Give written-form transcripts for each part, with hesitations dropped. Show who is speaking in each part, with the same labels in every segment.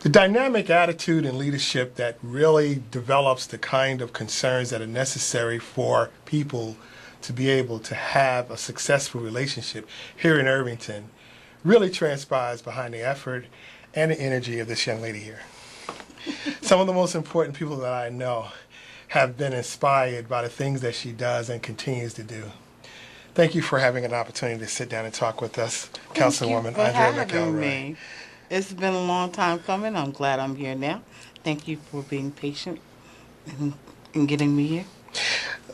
Speaker 1: The dynamic attitude and leadership that really develops the kind of concerns that are necessary for people to be able to have a successful relationship here in Irvington really transpires behind the effort and the energy of this young lady here. Some of the most important people that I know have been inspired by the things that she does and continues to do. Thank you for having an opportunity to sit down and talk with us, Councilwoman Andrea McElroy.
Speaker 2: Me. It's been a long time coming. I'm glad I'm here now. Thank you for being patient and getting me here.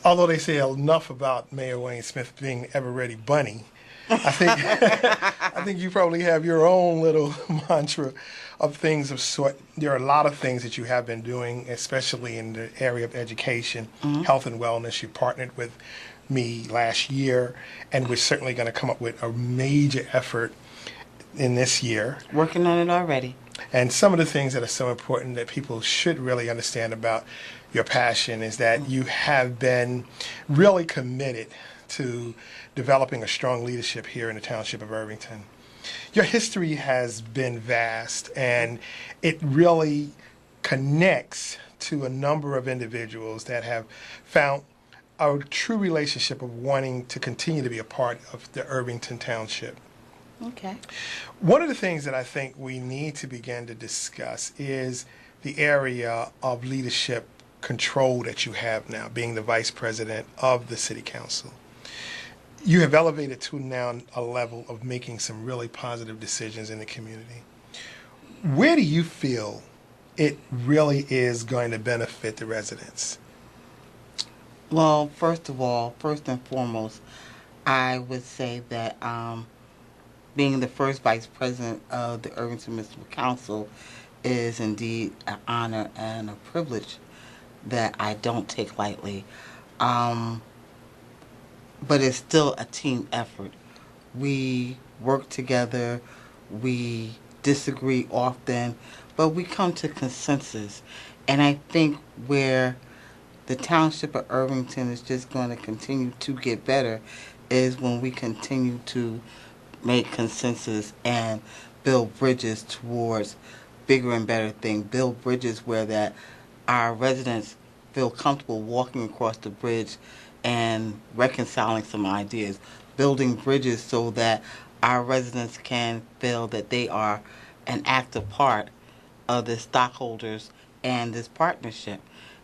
Speaker 1: Although they say enough about Mayor Wayne Smith being ever ready bunny, I think I think you probably have your own little mantra of things of sort. There are a lot of things that you have been doing, especially in the area of education, health and wellness. You partnered with me last year, and we're certainly going to come up with a major effort in this year.
Speaker 2: Working on it already.
Speaker 1: And some of the things that are so important that people should really understand about your passion is that you have been really committed to developing a strong leadership here in the township of Irvington. Your history has been vast, and it really connects to a number of individuals that have found a true relationship of wanting to continue to be a part of the Irvington Township.
Speaker 2: Okay.
Speaker 1: One of the things that I think we need to begin to discuss is the area of leadership control that you have now, being the vice president of the city council. You have elevated to now a level of making some really positive decisions in the community. Where do you feel it really is going to benefit the residents?
Speaker 2: Well, first and foremost, I would say that being the first vice president of the Irvington Municipal Council is indeed an honor and a privilege that I don't take lightly. But it's still a team effort. We work together, we disagree often, but we come to consensus. And I think where the township of Irvington is just going to continue to get better is when we continue to make consensus and build bridges towards bigger and better things. Build bridges where that our residents feel comfortable walking across the bridge and reconciling some ideas. Building bridges so that our residents can feel that they are an active part of the stockholders and this partnership.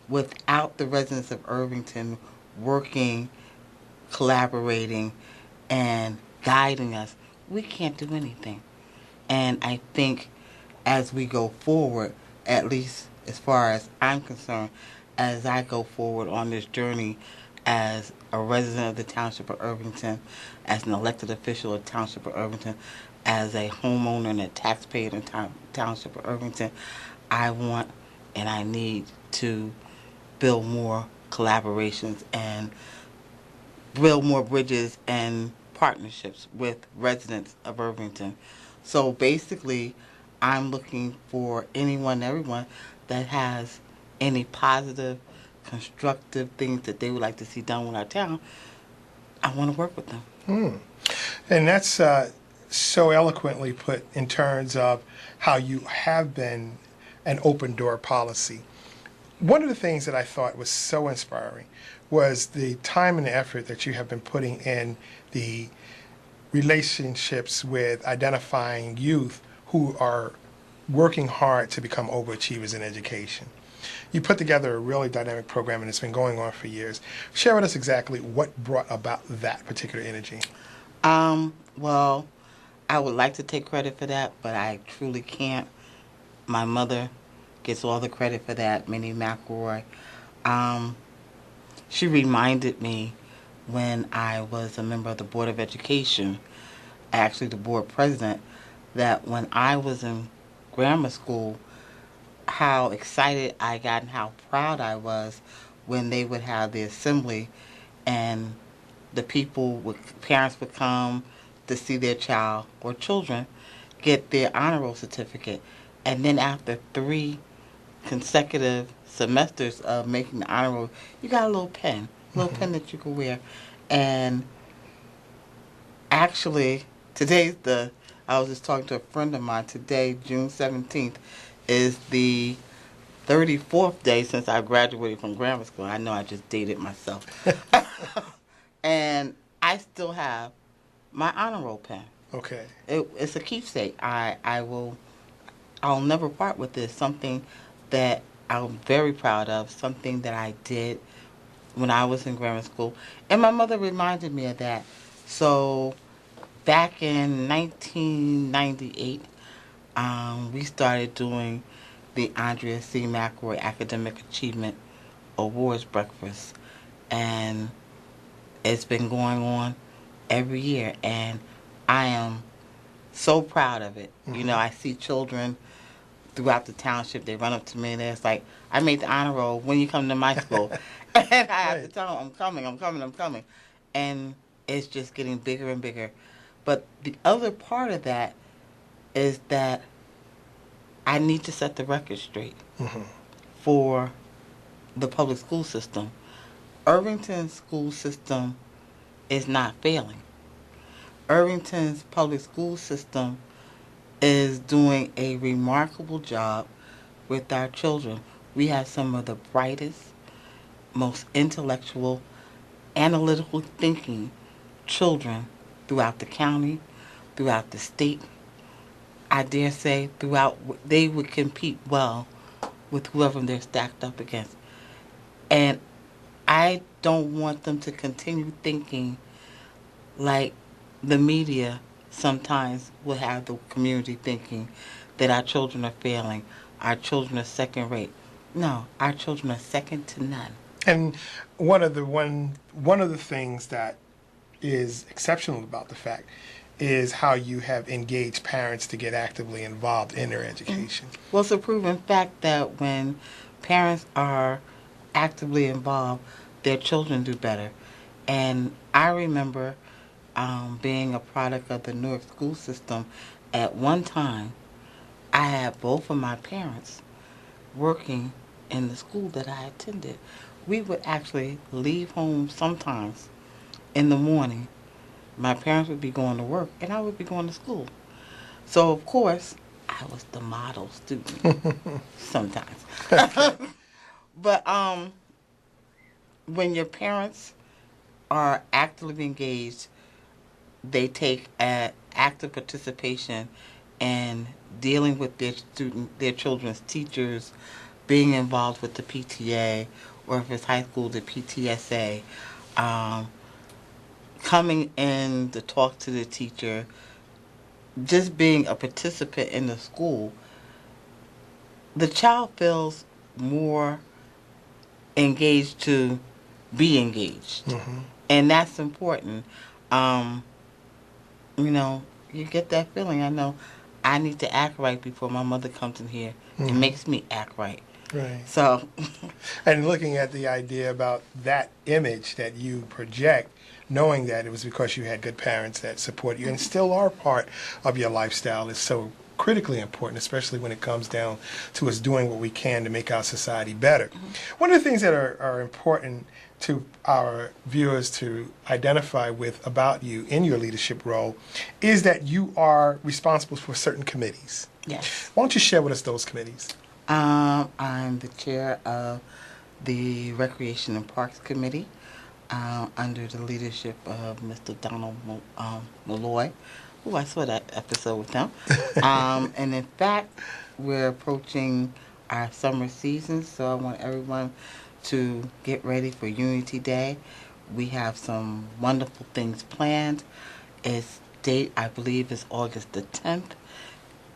Speaker 2: Without the residents of Irvington working, collaborating, and guiding us, we can't do anything. And I think as we go forward, at least as far as I'm concerned, as I go forward on this journey as a resident of the Township of Irvington, as an elected official of the Township of Irvington, as a homeowner and a taxpayer in the Township of Irvington, I want and I need to build more collaborations and build more bridges and partnerships with residents of Irvington. So basically, I'm looking for anyone, everyone that has any positive, constructive things that they would like to see done with our town. I want to work with them.
Speaker 1: And that's so eloquently put in terms of how you have been an open door policy. One of the things that I thought was so inspiring was the time and the effort that you have been putting in the relationships with identifying youth who are working hard to become overachievers in education. You put together a really dynamic program, and it's been going on for years. Share with us exactly what brought about that particular energy.
Speaker 2: Well, I would like to take credit for that, but I truly can't. My mother gets all the credit for that, Minnie McElroy. She reminded me when I was a member of the Board of Education, actually the board president, that when I was in grammar school, how excited I got and how proud I was when they would have the assembly and the parents would come to see their child or children get their honor roll certificate. And then after 3 consecutive semesters of making the honor roll, you got a little pen that you can wear. And actually, I was just talking to a friend of mine today, June 17th, is the 34th day since I graduated from grammar school. I know I just dated myself. And I still have my honor roll pen.
Speaker 1: Okay.
Speaker 2: It's a keepsake. I'll never part with this. Something that I'm very proud of. Something that I did when I was in grammar school, and my mother reminded me of that. So, back in 1998, we started doing the Andrea C. McElroy Academic Achievement Awards breakfast, and it's been going on every year, and I am so proud of it. You know, I see children throughout the township. They run up to me and it's like, I made the honor roll. When you come to my school? And I have to tell them, I'm coming. And it's just getting bigger and bigger. But the other part of that is that I need to set the record straight for the public school system. Irvington's school system is not failing. Irvington's public school system is doing a remarkable job with our children. We have some of the brightest, most intellectual, analytical thinking children throughout the county, throughout the state. I dare say they would compete well with whoever they're stacked up against. And I don't want them to continue thinking like the media sometimes will have the community thinking that our children are failing, our children are second rate. No, our children are second to none.
Speaker 1: And one of the things that is exceptional about the fact is how you have engaged parents to get actively involved in their education.
Speaker 2: Well, it's a proven fact that when parents are actively involved, their children do better. And I remember being a product of the Newark school system. At one time, I had both of my parents working in the school that I attended. We would actually leave home sometimes in the morning. My parents would be going to work, and I would be going to school. So, of course, I was the model student sometimes. But when your parents are actively engaged, they take active participation in dealing with their children's teachers, being involved with the PTA, or if it's high school, the PTSA, coming in to talk to the teacher, just being a participant in the school, the child feels more engaged to be engaged. And that's important. You know, you get that feeling. I know I need to act right before my mother comes in here. It makes me act right.
Speaker 1: Right.
Speaker 2: So,
Speaker 1: and looking at the idea about that image that you project, knowing that it was because you had good parents that support you and still are part of your lifestyle is so critically important, especially when it comes down to us doing what we can to make our society better. One of the things that are important to our viewers to identify with about you in your leadership role is that you are responsible for certain committees.
Speaker 2: yes.
Speaker 1: Why don't you share with us those committees?
Speaker 2: I'm the chair of the Recreation and Parks Committee under the leadership of Mr. Donald Malloy. Oh, I saw that episode with him. And in fact, we're approaching our summer season, so I want everyone to get ready for Unity Day. We have some wonderful things planned. Its date, I believe, is August the 10th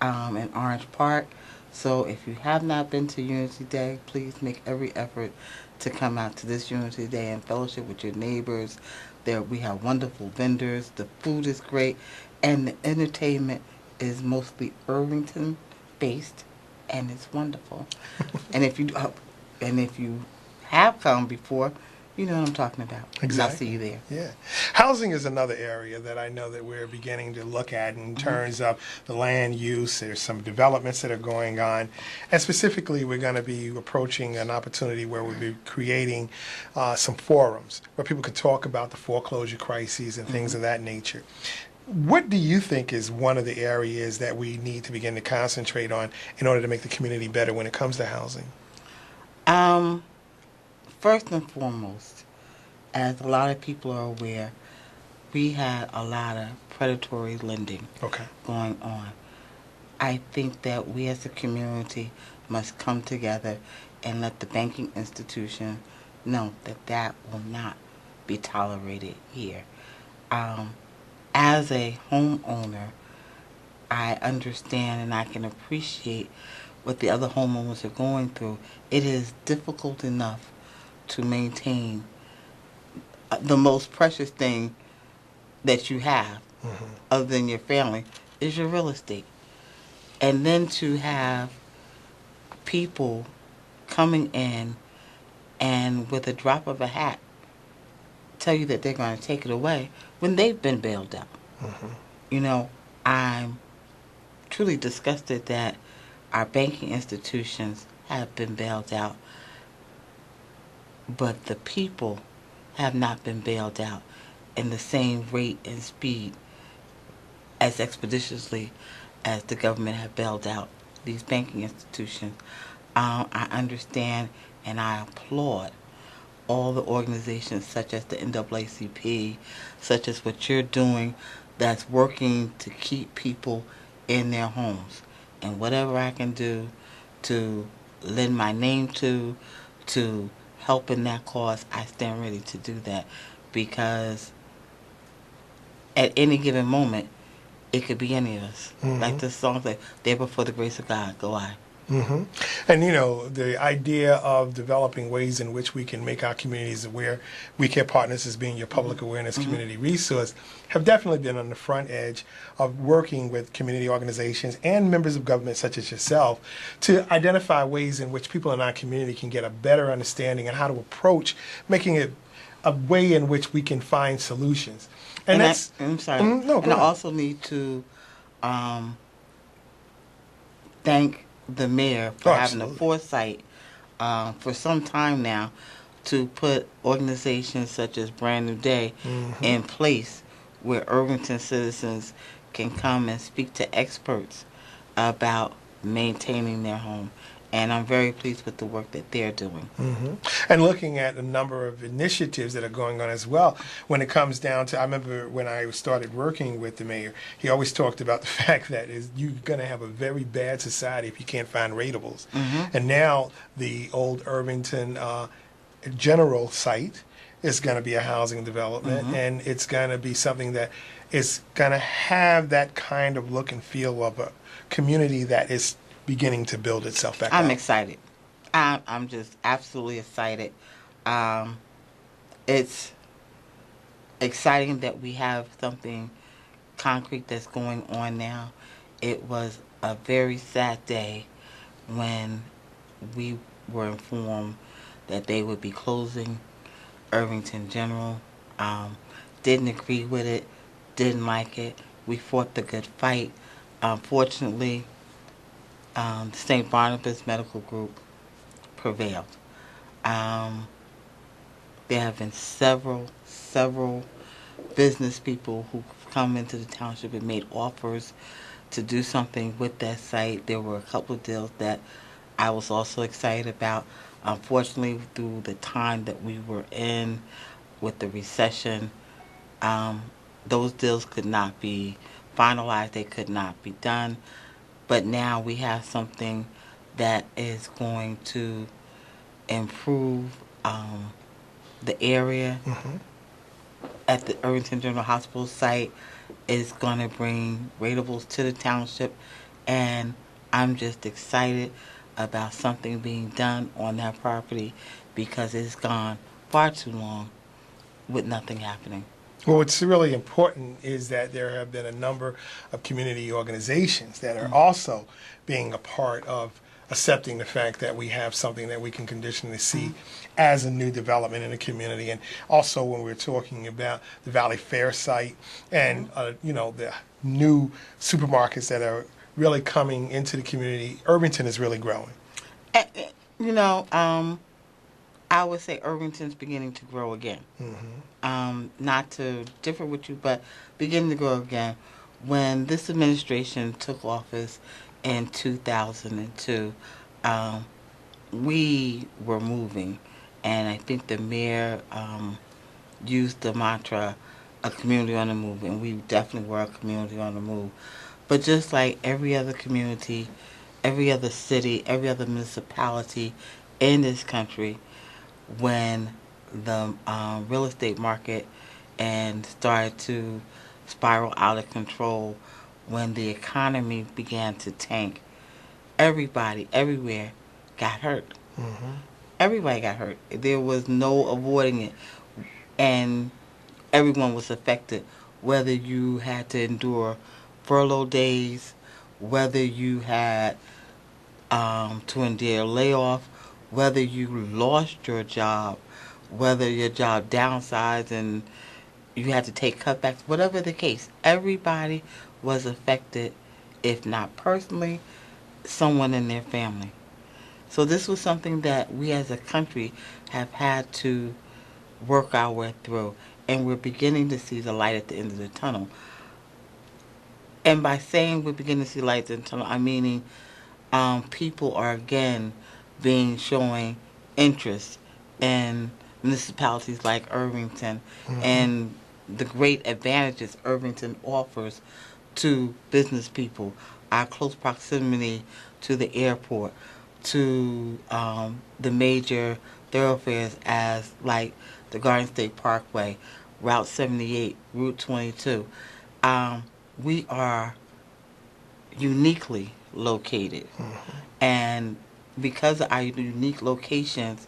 Speaker 2: in Orange Park. So if you have not been to Unity Day, please make every effort to come out to this Unity Day and fellowship with your neighbors. There we have wonderful vendors. The food is great, and the entertainment is mostly Irvington based, and it's wonderful. and if you have come before, you know what I'm talking about.
Speaker 1: Exactly.
Speaker 2: I'll see you there.
Speaker 1: Yeah. Housing is another area that I know that we're beginning to look at in terms of the land use. There's some developments that are going on. And specifically, we're going to be approaching an opportunity where we'll be creating some forums where people can talk about the foreclosure crises and things of that nature. What do you think is one of the areas that we need to begin to concentrate on in order to make the community better when it comes to housing?
Speaker 2: Um, First and foremost, as a lot of people are aware, we had a lot of predatory lending
Speaker 1: Okay.
Speaker 2: going on. I think that we as a community must come together and let the banking institution know that that will not be tolerated here. Um, as a homeowner, I understand and I can appreciate what the other homeowners are going through. It is difficult enough to maintain the most precious thing that you have, other than your family, is your real estate. And then to have people coming in and with a drop of a hat tell you that they're going to take it away when they've been bailed out. You know, I'm truly disgusted that our banking institutions have been bailed out, but the people have not been bailed out in the same rate and speed as expeditiously as the government have bailed out these banking institutions. I understand and I applaud all the organizations such as the NAACP, such as what you're doing, that's working to keep people in their homes. And whatever I can do to lend my name to help in that cause, I stand ready to do that, because at any given moment, it could be any of us. Like the song says, there before the grace of God, go I.
Speaker 1: And you know, the idea of developing ways in which we can make our communities aware, We Care Partners as being your public awareness community resource, have definitely been on the front edge of working with community organizations and members of government such as yourself to identify ways in which people in our community can get a better understanding and how to approach making it a way in which we can find solutions. And that's,
Speaker 2: I'm sorry.
Speaker 1: No, go
Speaker 2: and I
Speaker 1: ahead.
Speaker 2: also need to thank the mayor for having the
Speaker 1: Absolutely.
Speaker 2: foresight for some time now to put organizations such as Brand New Day in place, where Irvington citizens can come and speak to experts about maintaining their home. And I'm very pleased with the work that they're doing.
Speaker 1: And looking at a number of initiatives that are going on as well. When it comes down to, I remember when I started working with the mayor, he always talked about the fact that you're going to have a very bad society if you can't find rateables. And now the old Irvington General site is going to be a housing development, and it's going to be something that is going to have that kind of look and feel of a community that is beginning to build itself back
Speaker 2: I'm
Speaker 1: out.
Speaker 2: excited. I'm just absolutely excited. It's exciting that we have something concrete that's going on now. It was a very sad day when we were informed that they would be closing Irvington General. Didn't agree with it, didn't like it. We fought the good fight. Unfortunately, the St. Barnabas Medical Group prevailed. There have been several business people who've come into the township and made offers to do something with that site. There were a couple of deals that I was also excited about. Unfortunately, through the time that we were in with the recession, those deals could not be finalized. They could not be done. But now we have something that is going to improve the area at the Irvington General Hospital site. Is going to bring rateables to the township, and I'm just excited about something being done on that property, because it's gone far too long with nothing happening.
Speaker 1: Well, what's really important is that there have been a number of community organizations that are also being a part of accepting the fact that we have something that we can conditionally see as a new development in the community. And also when we're talking about the Valley Fair site and, the new supermarkets that are really coming into the community, Irvington is really growing.
Speaker 2: You know, I would say Irvington's beginning to grow again. Not to differ with you, but beginning to grow again. When this administration took office in 2002, we were moving, and I think the mayor used the mantra, a community on the move, and we definitely were a community on the move. But just like every other community, every other city, every other municipality in this country, when the real estate market and started to spiral out of control, when the economy began to tank, everybody, everywhere got hurt. Everybody got hurt. There was no avoiding it. And everyone was affected, whether you had to endure furlough days, whether you had to endure layoff, whether you lost your job, whether your job downsized and you had to take cutbacks, whatever the case, everybody was affected, if not personally, someone in their family. So this was something that we as a country have had to work our way through, and we're beginning to see the light at the end of the tunnel. And by saying we're beginning to see light at the end of the tunnel, I'm meaning people are again showing interest in municipalities like Irvington and the great advantages Irvington offers to business people, our close proximity to the airport, to the major thoroughfares as like the Garden State Parkway, Route 78, Route 22. We are uniquely located. And because of our unique locations,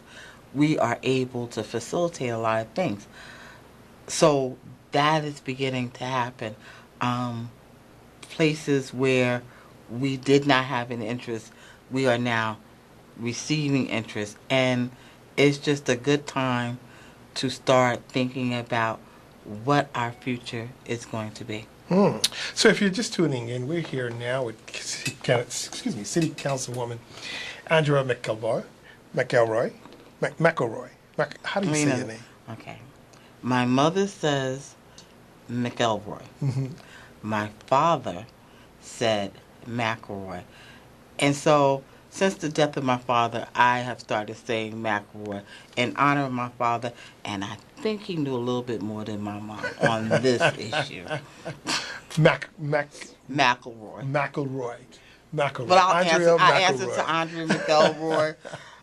Speaker 2: we are able to facilitate a lot of things. So that is beginning to happen. Places where we did not have an interest, we are now receiving interest. And it's just a good time to start thinking about what our future is going to be.
Speaker 1: So if you're just tuning in, we're here now with City Councilwoman Andrea McElroy. How do you say your name?
Speaker 2: Okay. My mother says McElroy. My father said McElroy. And so since the death of my father, I have started saying McElroy in honor of my father, and I think he knew a little bit more than my mom on this issue. McElroy.
Speaker 1: McElroy.
Speaker 2: But I answer to Andrea McElroy.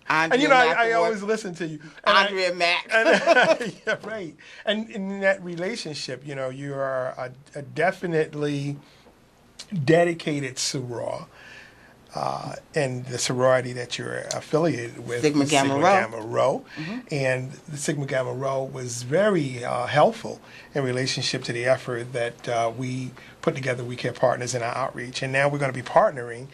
Speaker 1: And I always listen to you. And
Speaker 2: Andrea Mac.
Speaker 1: Yeah, right. And in that relationship, you are a definitely dedicated soror. And the sorority that you're affiliated with,
Speaker 2: Sigma Gamma
Speaker 1: Rho. And the Sigma Gamma Rho was very helpful in relationship to the effort that we put together We Care Partners in our outreach. And now we're going to be partnering,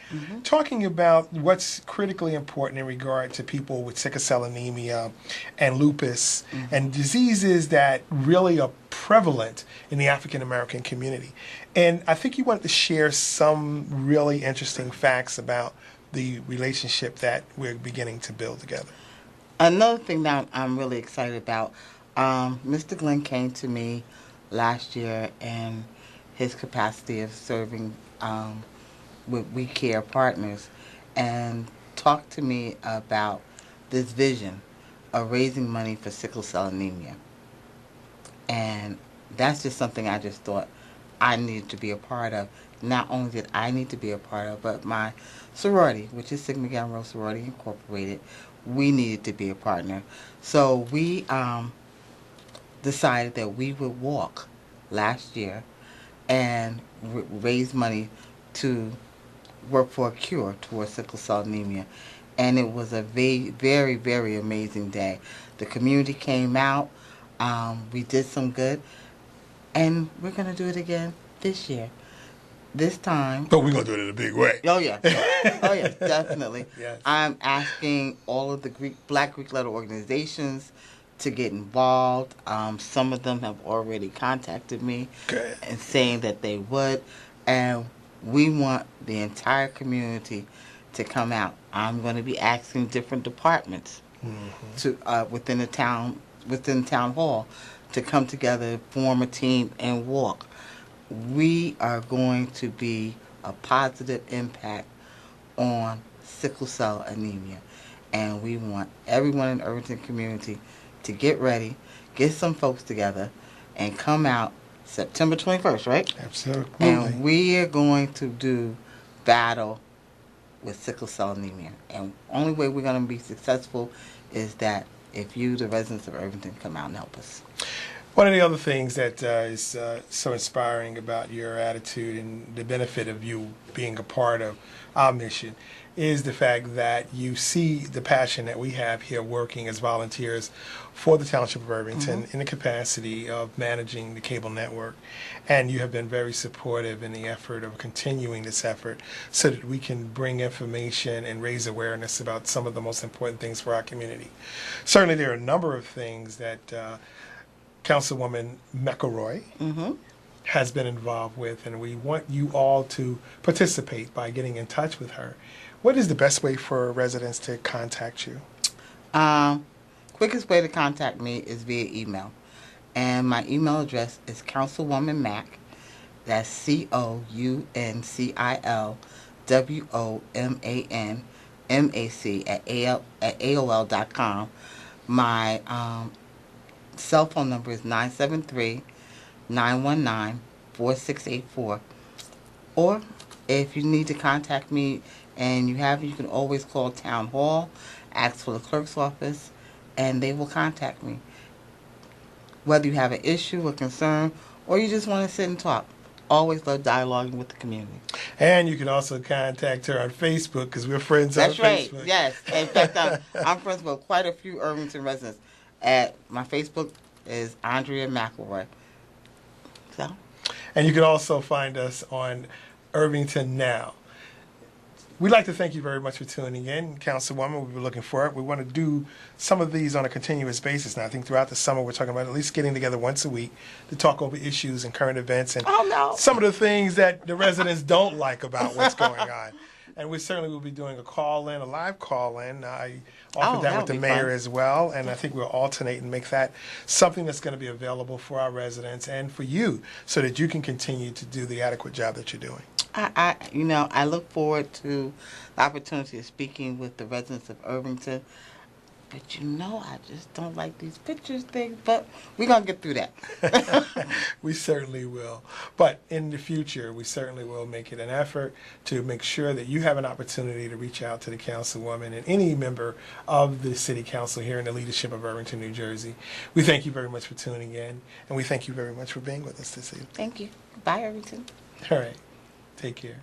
Speaker 1: talking about what's critically important in regard to people with sickle cell anemia and lupus and diseases that really are prevalent in the African American community. And I think you wanted to share some really interesting facts about the relationship that we're beginning to build together.
Speaker 2: Another thing that I'm really excited about, Mr. Glenn came to me last year in his capacity of serving with We Care Partners and talked to me about this vision of raising money for sickle cell anemia. And that's just something I just thought I needed to be a part of. Not only did I need to be a part of, but my sorority, which is Sigma Gamma Rho Sorority Incorporated, we needed to be a partner. So we decided that we would walk last year and raise money to work for a cure towards sickle cell anemia. And it was a very, very amazing day. The community came out. We did some good. And we're going to do it again this year. This time.
Speaker 1: But we're going to do it in a big way.
Speaker 2: Oh, yeah. Oh, yeah, definitely.
Speaker 1: Yes.
Speaker 2: I'm asking all of the Black Greek letter organizations to get involved. Some of them have already contacted me and saying that they would. And we want the entire community to come out. I'm going to be asking different departments to within town hall to come together, form a team, and walk. We are going to be a positive impact on sickle cell anemia, and we want everyone in the Irvington community to get ready, get some folks together, and come out September 21st, right?
Speaker 1: Absolutely.
Speaker 2: And we are going to do battle with sickle cell anemia. And only way we're going to be successful is that if you, the residents of Irvington, come out and help us.
Speaker 1: One of the other things that is so inspiring about your attitude and the benefit of you being a part of our mission is the fact that you see the passion that we have here working as volunteers for the Township of Irvington in the capacity of managing the cable network. And you have been very supportive in the effort of continuing this effort so that we can bring information and raise awareness about some of the most important things for our community. Certainly there are a number of things that Councilwoman McElroy has been involved with, and we want you all to participate by getting in touch with her. What is the best way for residents to contact you?
Speaker 2: Quickest way to contact me is via email. And my email address is Councilwoman-Mac, that's COUNCILWOMANMAC at AOL.com. My cell phone number is 973-919-4684. Or if you need to contact me and you can always call Town Hall, ask for the clerk's office, and they will contact me. Whether you have an issue or concern, or you just want to sit and talk. Always love dialoguing with the community.
Speaker 1: And you can also contact her on Facebook because we're friends on Facebook.
Speaker 2: That's right, yes. In fact, I'm friends with quite a few Irvington residents. My Facebook is Andrea McElroy. So.
Speaker 1: And you can also find us on Irvington Now. We'd like to thank you very much for tuning in, Councilwoman. We've been looking for it. We want to do some of these on a continuous basis now. I think throughout the summer we're talking about at least getting together once a week to talk over issues and current events and some of the things that the residents don't like about what's going on. And we certainly will be doing a live call-in. I offered that with the mayor as well, and I think we'll alternate and make that something that's going to be available for our residents and for you so that you can continue to do the adequate job that you're doing.
Speaker 2: I look forward to the opportunity of speaking with the residents of Irvington. But I just don't like these pictures things. But we're going to get through that.
Speaker 1: We certainly will. But in the future, we certainly will make it an effort to make sure that you have an opportunity to reach out to the Councilwoman and any member of the City Council here in the leadership of Irvington, New Jersey. We thank you very much for tuning in, and we thank you very much for being with us this evening.
Speaker 2: Thank you. Bye, Irvington.
Speaker 1: All right. Take care.